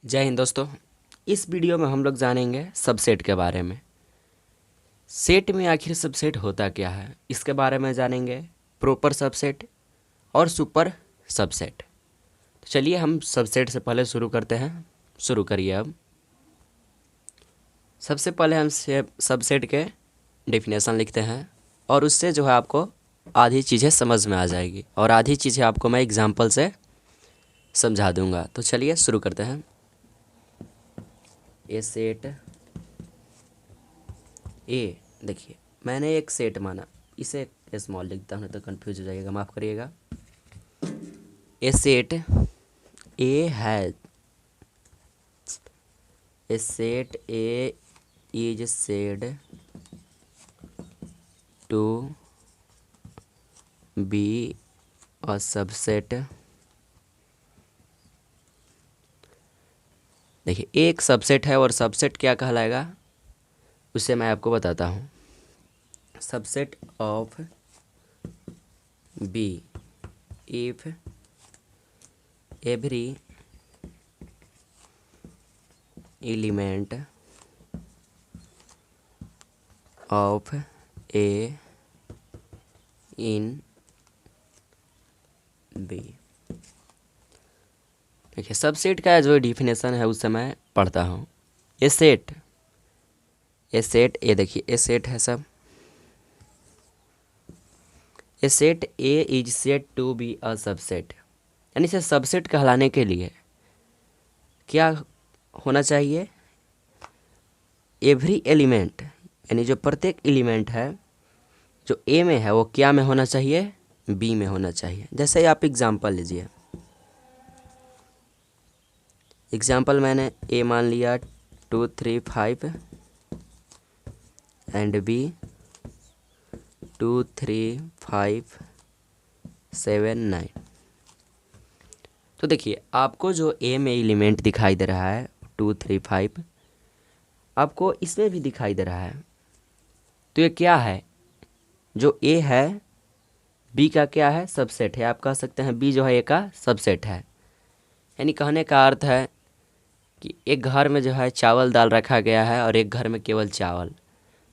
जय हिंद दोस्तों। इस वीडियो में हम लोग जानेंगे सबसेट के बारे में। सेट में आखिर सबसेट होता क्या है, इसके बारे में जानेंगे। प्रॉपर सबसेट और सुपर सबसेट। तो चलिए हम सबसेट से पहले शुरू करते हैं। शुरू करिए। अब सबसे पहले हम सबसेट के डेफिनेशन लिखते हैं और उससे जो है आपको आधी चीज़ें समझ में आ जाएगी और आधी चीज़ें आपको मैं एग्जांपल से समझा दूंगा। तो चलिए शुरू करते हैं। ए सेट ए, देखिए मैंने एक सेट माना, इसे स्मॉल लिखता हूँ तो कंफ्यूज हो जाइएगा, माफ़ करिएगा। ए सेट ए है, a set A is said to be a subset. देखिए एक सबसेट है और सबसेट क्या कहलाएगा उसे मैं आपको बताता हूँ। Subset of B if every element of A in B. देखिए सबसेट का जो डिफिनेशन है उससे मैं पढ़ता हूँ। ए सेट ए, देखिए ए सेट है सब। A set A is set to be a subset, यानी इसे सबसेट कहलाने के लिए क्या होना चाहिए? एवरी एलिमेंट, यानी जो प्रत्येक एलिमेंट है जो ए में है वो क्या में होना चाहिए? बी में होना चाहिए। जैसे आप एग्जांपल लीजिए। एग्जांपल मैंने ए मान लिया 2 3 5 एंड बी 2 3 5 7 9। तो देखिए आपको जो ए में एलिमेंट दिखाई दे रहा है 2 3 5, आपको इसमें भी दिखाई दे रहा है। तो ये क्या है? जो ए है बी का क्या है? सबसेट है। आप कह सकते हैं बी जो है ए का सबसेट है। यानी कहने का अर्थ है कि एक घर में जो है चावल दाल रखा गया है और एक घर में केवल चावल,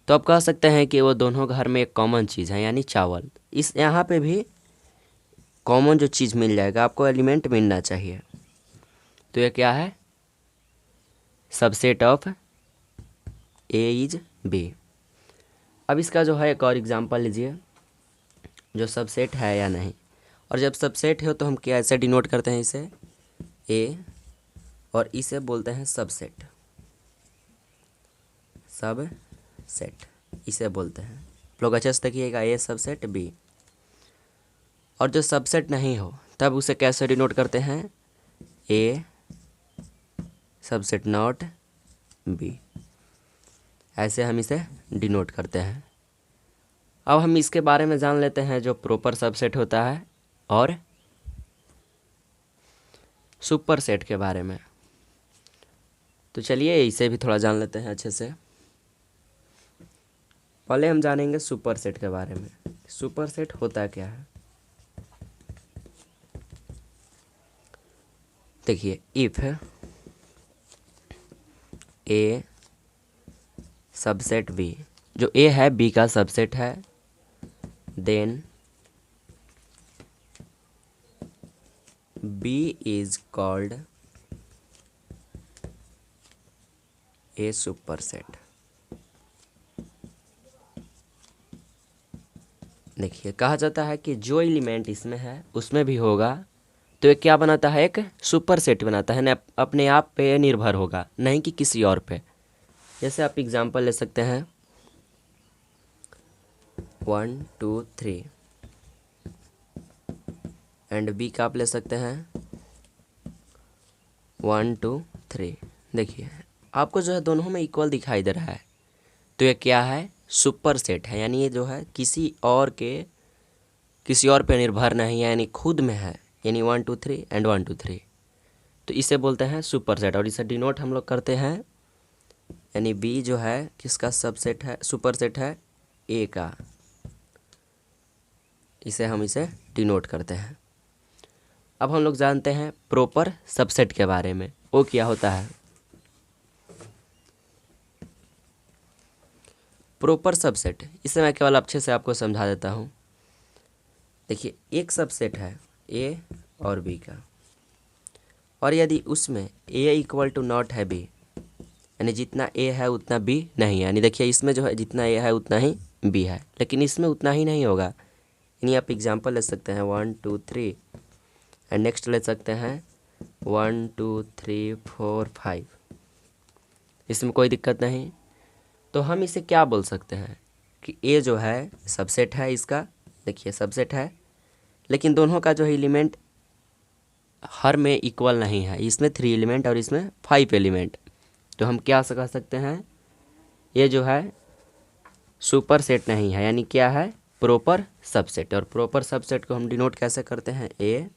तो आप कह सकते हैं कि वो दोनों घर में एक कॉमन चीज़ है, यानी चावल। इस यहाँ पे भी कॉमन जो चीज़ मिल जाएगा, आपको एलिमेंट मिलना चाहिए। तो ये क्या है? Subset of A is B. अब इसका जो है एक और एग्जांपल लीजिए जो सबसेट है या नहीं। और जब सबसेट हो तो हम क्या ऐसे डिनोट करते हैं इसे? ए, और इसे बोलते हैं सबसेट। सब सेट इसे बोलते हैं। लोग अच्छे से देखिएगा, ए सबसेट बी। और जो सबसेट नहीं हो तब उसे कैसे डिनोट करते हैं? ए सबसेट नॉट बी, ऐसे हम इसे डिनोट करते हैं। अब हम इसके बारे में जान लेते हैं जो प्रॉपर सबसेट होता है और सुपर सेट के बारे में। तो चलिए इसे भी थोड़ा जान लेते हैं अच्छे से। पहले हम जानेंगे सुपर सेट के बारे में। सुपर सेट होता क्या है? देखिए इफ ए सबसेट बी, जो ए है बी का सबसेट है, then B is called a super set. देखिए कहा जाता है कि जो एलिमेंट इसमें है उसमें भी होगा तो ये क्या बनाता है? एक सुपर सेट बनाता है ना, अपने आप पे निर्भर होगा, नहीं कि किसी और पे। जैसे आप एग्जांपल ले सकते हैं 1 2 3 एंड बी का आप ले सकते हैं 1 2 3। देखिए आपको जो है दोनों में इक्वल दिखाई दे रहा है, तो ये क्या है? सुपर सेट है। यानी ये जो है किसी और पे निर्भर नहीं है, यानी खुद में है। यानी 1 2 3 एंड 1 2 3, तो इसे बोलते हैं सुपर सेट। और इसे डिनोट हम लोग करते हैं, यानी बी जो है किसका सबसेट है? सुपर सेट है ए का। इसे डिनोट करते हैं। अब हम लोग जानते हैं प्रॉपर सबसेट के बारे में। वो क्या होता है? Proper subset. इसे मैं केवल अच्छे से आपको समझा देता हूँ। देखिए, एक सबसेट है ए और बी का, और यदि उसमें ए इक्वल टू नॉट है बी, यानी जितना ए है उतना बी नहीं है, यानी देखिए इसमें जो है जितना ए है उतना ही बी है, लेकिन इसमें उतना ही नहीं होगा। यानी आप एग्जांपल ले सकते हैं 1 2 3, एंड नेक्स्ट ले सकते हैं 1 2 3 4 5। इसमें कोई दिक्कत नहीं। तो हम इसे क्या बोल सकते हैं कि ए जो है सबसेट है इसका। देखिए सबसेट है, लेकिन दोनों का जो है एलिमेंट हर में इक्वल नहीं है। इसमें 3 एलिमेंट और इसमें 5 एलिमेंट। तो हम क्या कह सकते हैं, ये जो है सुपर सेट नहीं है, यानी क्या है, प्रॉपर सबसेट। और प्रॉपर सबसेट को हम डिनोट कैसे करते हैं, ए,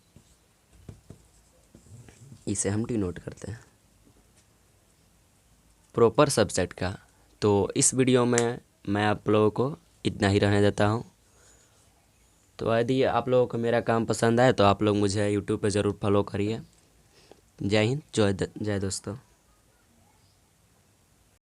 इसे हम डिनोट करते हैं प्रॉपर सबसेट का। तो इस वीडियो में मैं आप लोगों को इतना ही रहने देता हूँ। तो यदि आप लोगों को मेरा काम पसंद आए तो आप लोग मुझे यूट्यूब पे ज़रूर फॉलो करिए। जय हिंद, जय दोस्तों।